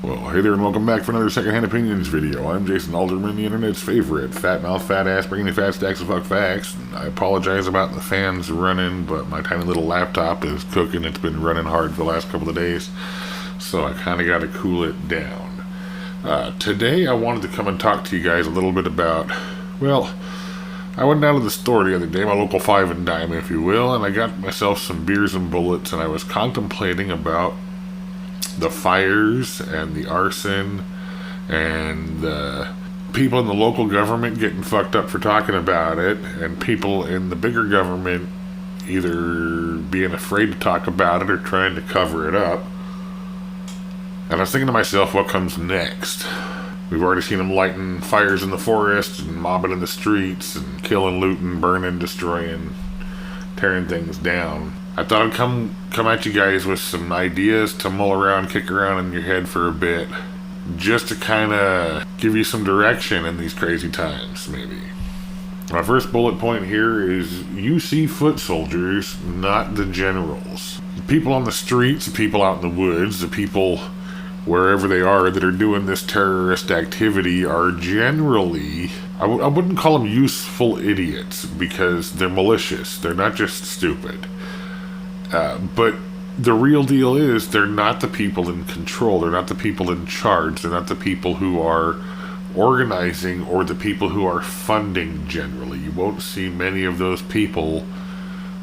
Well, hey there and welcome back for another Secondhand Opinions video. I'm Jason Alderman, the internet's favorite fat mouth, fat ass, bringing you fat stacks of fuck facts. And I apologize about the fans running, but my tiny little laptop is cooking. It's been running hard for the last couple of days, so I kind of got to cool it down. Today I wanted to come and talk to you guys a little bit about, well, I went down to the store the other day, my local five and dime if you will, and I got myself some beers and bullets, and I was contemplating about the fires and the arson and the people in the local government getting fucked up for talking about it, and people in the bigger government either being afraid to talk about it or trying to cover it up. And I was thinking to myself, what comes next? We've already seen them lighting fires in the forest and mobbing in the streets and killing, looting, burning, destroying, tearing things down. I thought I'd come at you guys with some ideas to mull around, kick around in your head for a bit, just to kind of give you some direction in these crazy times, maybe. My first bullet point here is you see foot soldiers, not the generals. The people on the streets, the people out in the woods, the people wherever they are that are doing this terrorist activity are generally, I wouldn't call them useful idiots because they're malicious. They're not just stupid. But the real deal is they're not the people in control. They're not the people in charge. They're not the people who are organizing or the people who are funding generally. You won't see many of those people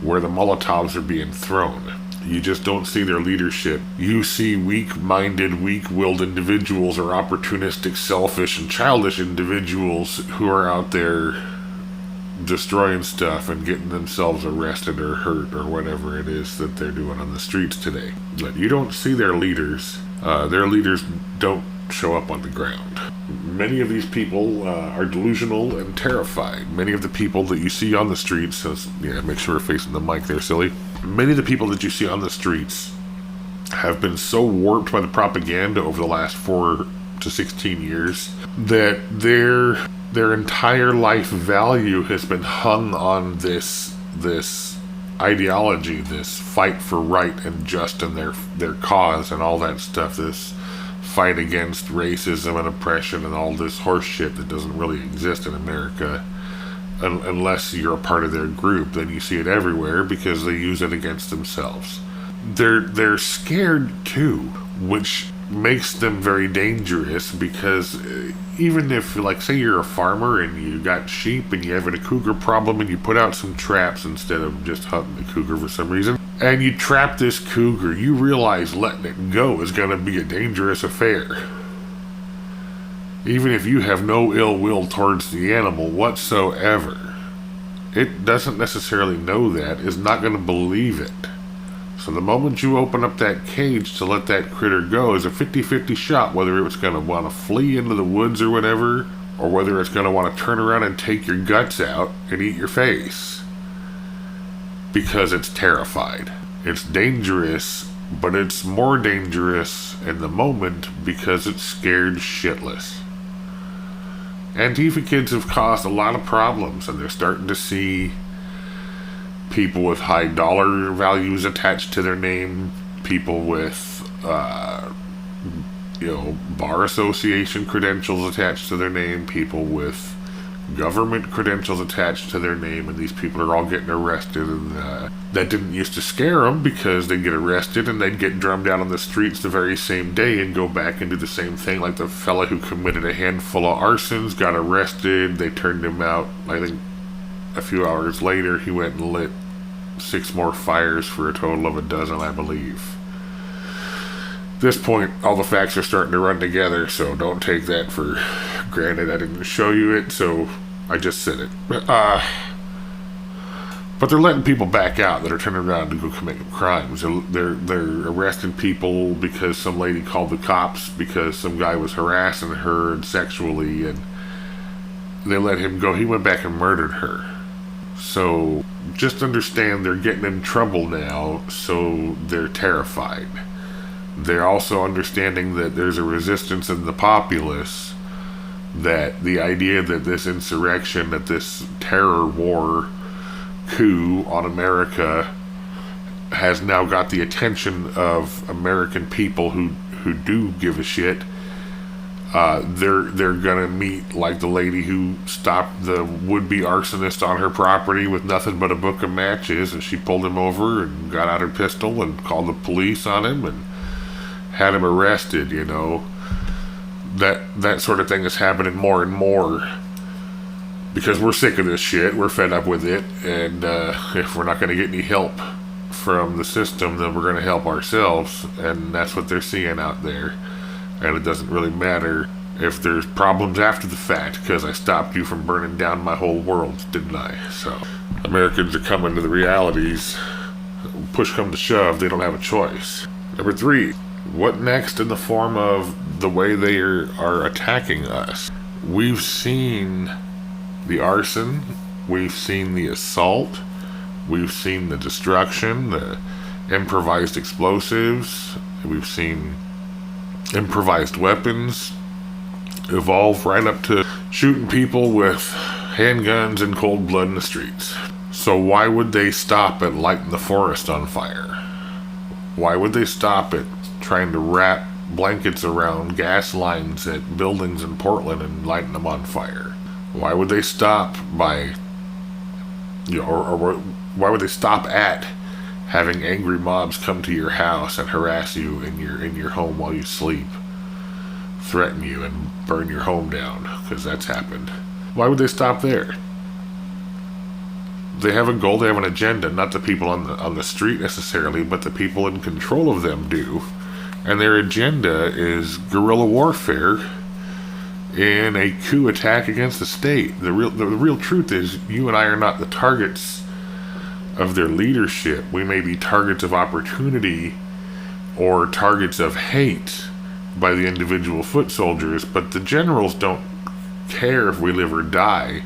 where the Molotovs are being thrown. You just don't see their leadership. You see weak-minded, weak-willed individuals or opportunistic, selfish, and childish individuals who are out there destroying stuff and getting themselves arrested or hurt or whatever it is that they're doing on the streets today. But you don't see their leaders. Their leaders don't show up on the ground. Many of these people are delusional and terrified. Many of the people that you see on the streets, make sure we're facing the mic there, silly. Many of the people that you see on the streets have been so warped by the propaganda over the last 4 to 16 years that their entire life value has been hung on this ideology, this fight for right and just and their cause and all that stuff, this fight against racism and oppression and all this horse shit that doesn't really exist in America unless you're a part of their group. Then you see it everywhere because they use it against themselves. They're scared too, which makes them very dangerous because even if, like, say you're a farmer and you got sheep and you have a cougar problem and you put out some traps instead of just hunting the cougar for some reason, and you trap this cougar, you realize letting it go is going to be a dangerous affair. Even if you have no ill will towards the animal whatsoever, it doesn't necessarily know that, is not going to believe it. So the moment you open up that cage to let that critter go is a 50-50 shot whether it's going to want to flee into the woods or whatever, or whether it's going to want to turn around and take your guts out and eat your face. Because it's terrified. It's dangerous, but it's more dangerous in the moment because it's scared shitless. Antifa kids have caused a lot of problems, and they're starting to see people with high dollar values attached to their name, people with, bar association credentials attached to their name, people with government credentials attached to their name, and these people are all getting arrested, and that didn't used to scare them because they'd get arrested and they'd get drummed out on the streets the very same day and go back and do the same thing. Like the fella who committed a handful of arsons got arrested, they turned him out. I think a few hours later he went and lit 6 more fires for a total of a dozen, I believe. At this point, all the facts are starting to run together, so don't take that for granted. I didn't show you it, so I just said it. But they're letting people back out that are turning around to go commit crimes. They're arresting people because some lady called the cops because some guy was harassing her and sexually, and they let him go. He went back and murdered her. So just understand they're getting in trouble now, so they're terrified. They're also understanding that there's a resistance in the populace, that the idea that this insurrection, that this terror war coup on America has now got the attention of American people who who do give a shit, they're gonna meet like the lady who stopped the would-be arsonist on her property with nothing but a book of matches, and she pulled him over and got out her pistol and called the police on him and had him arrested. That sort of thing is happening more and more because we're sick of this shit. We're fed up with it, and if we're not going to get any help from the system, then we're going to help ourselves, and that's what they're seeing out there. And it doesn't really matter if there's problems after the fact, because I stopped you from burning down my whole world, didn't I? So Americans are coming to the realities. Push come to shove, they don't have a choice. Number 3, what next in the form of the way they are attacking us? We've seen the arson, we've seen the assault, we've seen the destruction, the improvised explosives, we've seen improvised weapons evolve right up to shooting people with handguns in cold blood in the streets. So why would they stop at lighting the forest on fire? Why would they stop at trying to wrap blankets around gas lines at buildings in Portland and lighting them on fire? Why would they stop by, or why would they stop at having angry mobs come to your house and harass you in your home while you sleep, threaten you and burn your home down, because that's happened? Why would they stop there? They have a goal, they have an agenda, not the people on the street necessarily, but the people in control of them do. And their agenda is guerrilla warfare in a coup attack against the state. The real truth is, you and I are not the targets of their leadership. We may be targets of opportunity or targets of hate by the individual foot soldiers, but the generals don't care if we live or die.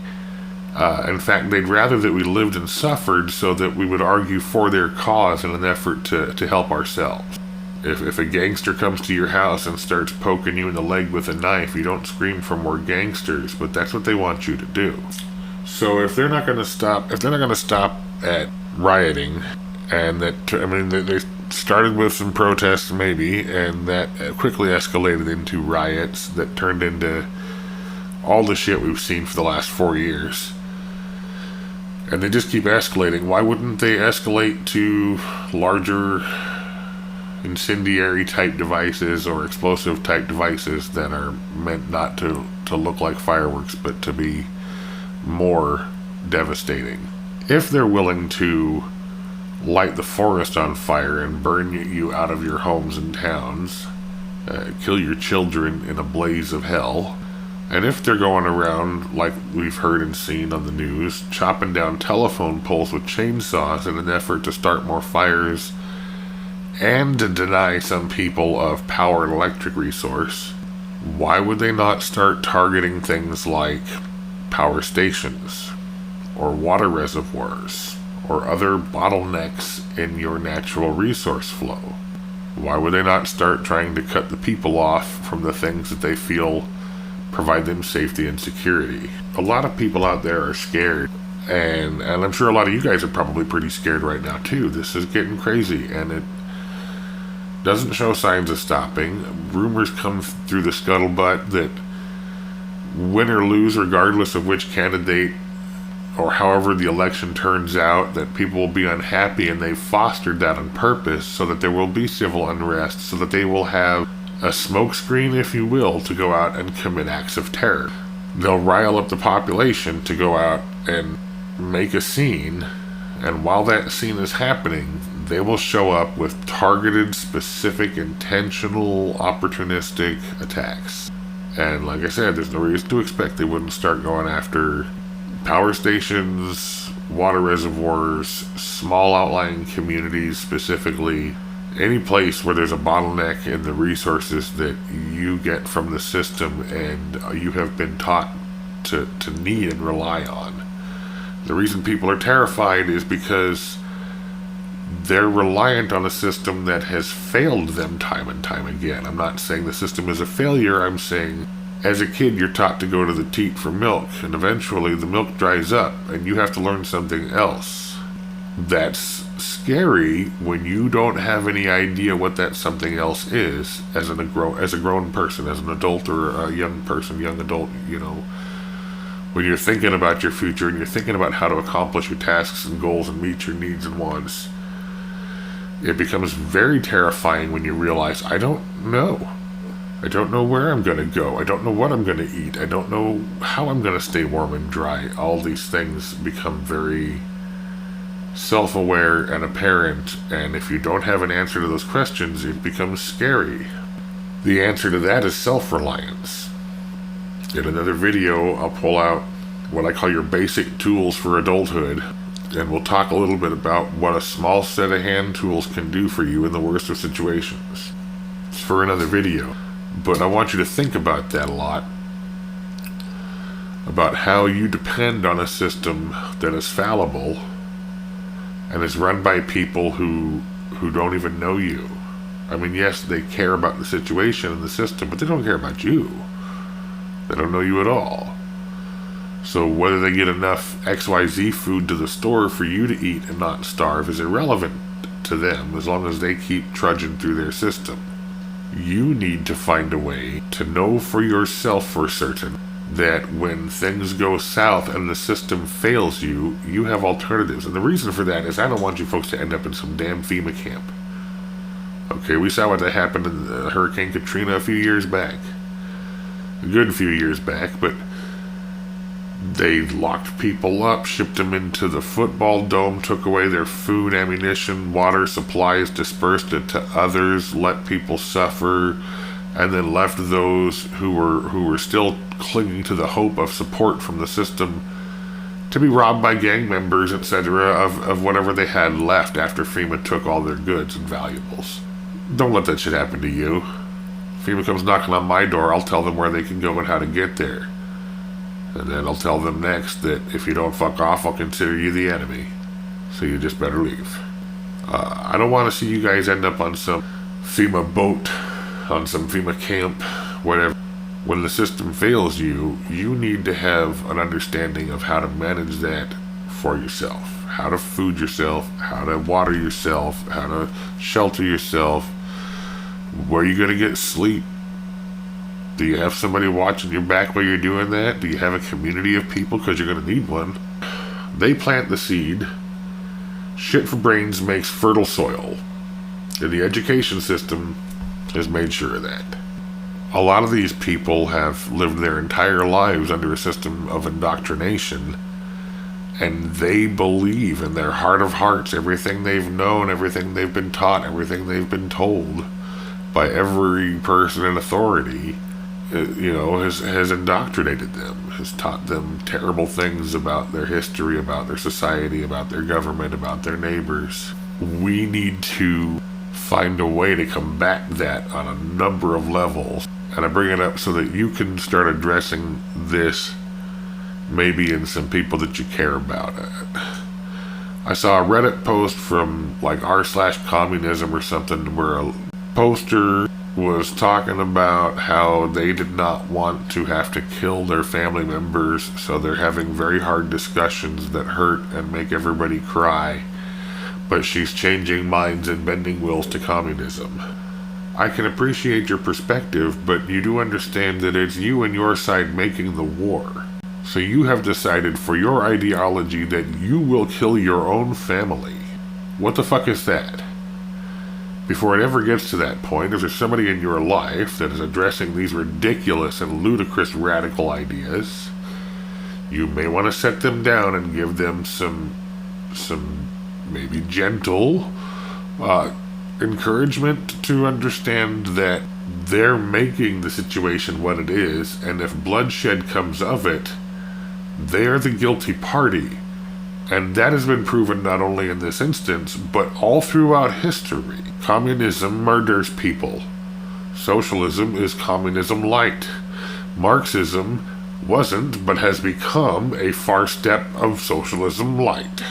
In fact, they'd rather that we lived and suffered so that we would argue for their cause in an effort to help ourselves. If a gangster comes to your house and starts poking you in the leg with a knife, you don't scream for more gangsters, but that's what they want you to do. So if they're not going to stop at rioting, and they started with some protests maybe, and that quickly escalated into riots that turned into all the shit we've seen for the last 4 years. And they just keep escalating. Why wouldn't they escalate to larger incendiary type devices or explosive type devices that are meant not to look like fireworks but to be more devastating? If they're willing to light the forest on fire and burn you out of your homes and towns, kill your children in a blaze of hell, and if they're going around, like we've heard and seen on the news, chopping down telephone poles with chainsaws in an effort to start more fires and to deny some people of power and electric resource, why would they not start targeting things like power stations or water reservoirs or other bottlenecks in your natural resource flow? Why would they not start trying to cut the people off from the things that they feel provide them safety and security? A lot of people out there are scared, and I'm sure a lot of you guys are probably pretty scared right now too. This is getting crazy, and it doesn't show signs of stopping. Rumors come through the scuttlebutt that win or lose, regardless of which candidate or however the election turns out, that people will be unhappy, and they've fostered that on purpose so that there will be civil unrest, so that they will have a smokescreen, if you will, to go out and commit acts of terror. They'll rile up the population to go out and make a scene, and while that scene is happening, they will show up with targeted, specific, intentional, opportunistic attacks. And like I said, there's no reason to expect they wouldn't start going after power stations, water reservoirs, small outlying communities, specifically any place where there's a bottleneck in the resources that you get from the system and you have been taught to need and rely on. The reason people are terrified is because they're reliant on a system that has failed them time and time again. I'm not saying the system is a failure. I'm saying as a kid you're taught to go to the teat for milk, and eventually the milk dries up and you have to learn something else. That's scary when you don't have any idea what that something else is as a grown person, as an adult or a young person, young adult, when you're thinking about your future and you're thinking about how to accomplish your tasks and goals and meet your needs and wants. It becomes very terrifying when you realize, I don't know. I don't know where I'm going to go. I don't know what I'm going to eat. I don't know how I'm going to stay warm and dry. All these things become very self-aware and apparent, and if you don't have an answer to those questions, it becomes scary. The answer to that is self-reliance. In another video, I'll pull out what I call your basic tools for adulthood, and we'll talk a little bit about what a small set of hand tools can do for you in the worst of situations. It's for another video, but I want you to think about that a lot, about how you depend on a system that is fallible and is run by people who don't even know you. I mean, yes, they care about the situation and the system, but they don't care about you. They don't know you at all. So whether they get enough XYZ food to the store for you to eat and not starve is irrelevant to them as long as they keep trudging through their system. You need to find a way to know for yourself for certain that when things go south and the system fails you, you have alternatives. And the reason for that is I don't want you folks to end up in some damn FEMA camp. Okay, we saw what that happened in Hurricane Katrina a few years back. A good few years back, but they locked people up, shipped them into the football dome, took away their food, ammunition, water supplies, dispersed it to others, let people suffer, and then left those who were still clinging to the hope of support from the system to be robbed by gang members, etc., of whatever they had left after FEMA took all their goods and valuables. Don't let that shit happen to you. If FEMA comes knocking on my door, I'll tell them where they can go and how to get there. And then I'll tell them next that if you don't fuck off, I'll consider you the enemy. So you just better leave. I don't want to see you guys end up on some FEMA boat, on some FEMA camp, whatever. When the system fails you, you need to have an understanding of how to manage that for yourself. How to food yourself, how to water yourself, how to shelter yourself. Where are you going to get sleep? Do you have somebody watching your back while you're doing that? Do you have a community of people? Because you're going to need one. They plant the seed. Shit for brains makes fertile soil. And the education system has made sure of that. A lot of these people have lived their entire lives under a system of indoctrination, and they believe in their heart of hearts everything they've known, everything they've been taught, everything they've been told by every person in authority, has indoctrinated them, has taught them terrible things about their history, about their society, about their government, about their neighbors. We need to find a way to combat that on a number of levels. And I bring it up so that you can start addressing this maybe in some people that you care about. I saw a Reddit post from like r/communism or something where a poster was talking about how they did not want to have to kill their family members, so they're having very hard discussions that hurt and make everybody cry. But she's changing minds and bending wills to communism. I can appreciate your perspective, but you do understand that it's you and your side making the war. So you have decided for your ideology that you will kill your own family. What the fuck is that? Before it ever gets to that point, if there's somebody in your life that is addressing these ridiculous and ludicrous radical ideas, you may want to set them down and give them some maybe gentle encouragement to understand that they're making the situation what it is, and if bloodshed comes of it, they're the guilty party. And that has been proven not only in this instance, but all throughout history. Communism murders people. Socialism is communism light. Marxism wasn't, but has become a far step of socialism light.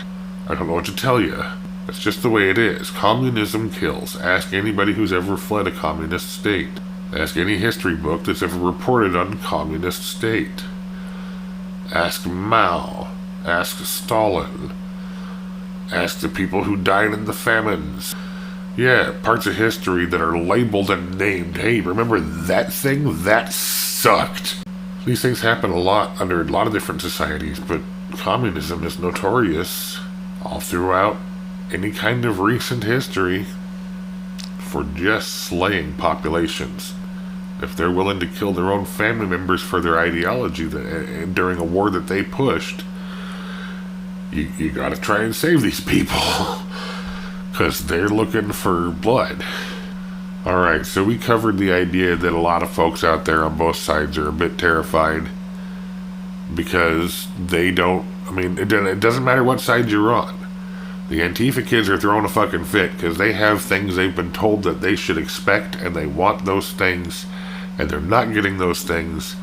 I don't know what to tell you. It's just the way it is. Communism kills. Ask anybody who's ever fled a communist state. Ask any history book that's ever reported on a communist state. Ask Mao. Ask Stalin. Ask the people who died in the famines. Yeah, parts of history that are labeled and named. Hey, remember that thing? That sucked. These things happen a lot under a lot of different societies, but communism is notorious all throughout any kind of recent history for just slaying populations. If they're willing to kill their own family members for their ideology during a war that they pushed, you gotta try and save these people. Because they're looking for blood. Alright, so we covered the idea that a lot of folks out there on both sides are a bit terrified because they don't, it doesn't matter what side you're on. The Antifa kids are throwing a fucking fit because they have things they've been told that they should expect, and they want those things, and they're not getting those things,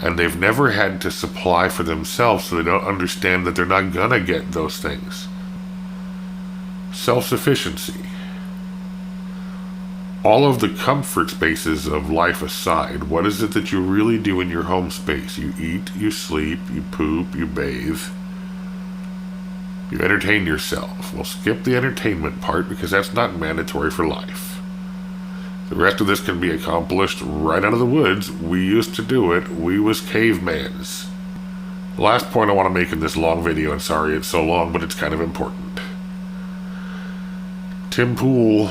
and they've never had to supply for themselves, so they don't understand that they're not gonna get those things. Self-sufficiency. All of the comfort spaces of life aside, what is it that you really do in your home space? You eat, you sleep, you poop, you bathe. You entertain yourself. We'll skip the entertainment part because that's not mandatory for life. The rest of this can be accomplished right out of the woods. We used to do it. We was cavemans. The last point I want to make in this long video, and sorry it's so long, but it's kind of important. Tim Pool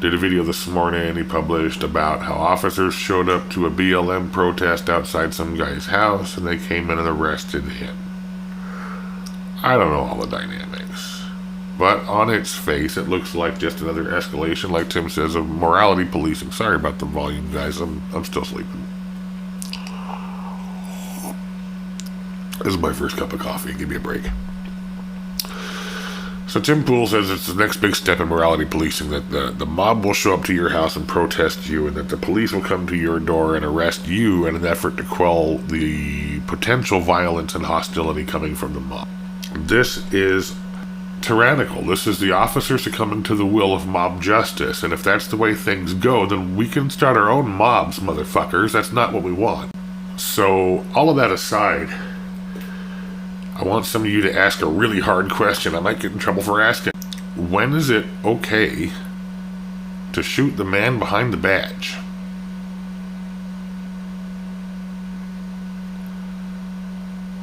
did a video this morning he published about how officers showed up to a BLM protest outside some guy's house and they came in and arrested him. I don't know all the dynamics, but on its face it looks like just another escalation, like Tim says, of morality policing. Sorry about the volume, guys. I'm still sleeping. This is my first cup of coffee. Give me a break. So Tim Pool says it's the next big step in morality policing, that the mob will show up to your house and protest you, and that the police will come to your door and arrest you in an effort to quell the potential violence and hostility coming from the mob. This is tyrannical. This is the officers succumbing to the will of mob justice, and if that's the way things go, then we can start our own mobs, motherfuckers. That's not what we want. So, all of that aside, I want some of you to ask a really hard question. I might get in trouble for asking. When is it okay to shoot the man behind the badge?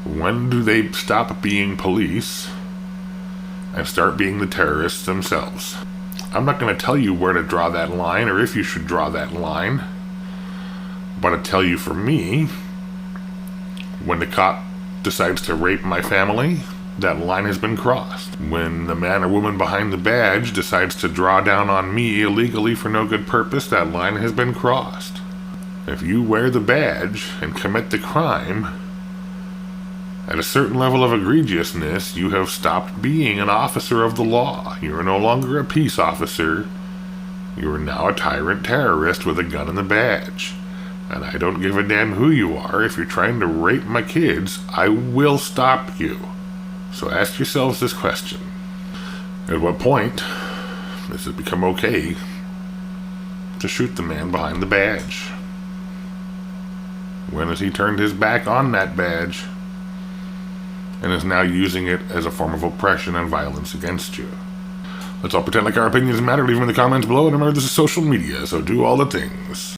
When do they stop being police and start being the terrorists themselves? I'm not going to tell you where to draw that line or if you should draw that line, but I tell you, for me, when the cop decides to rape my family, that line has been crossed. When the man or woman behind the badge decides to draw down on me illegally for no good purpose, that line has been crossed. If you wear the badge and commit the crime, at a certain level of egregiousness, you have stopped being an officer of the law. You are no longer a peace officer. You are now a tyrant terrorist with a gun and a badge. And I don't give a damn who you are. If you're trying to rape my kids, I will stop you. So ask yourselves this question. At what point does it become okay to shoot the man behind the badge? When has he turned his back on that badge and is now using it as a form of oppression and violence against you? Let's all pretend like our opinions matter. Leave them in the comments below. And remember, this is social media, so do all the things.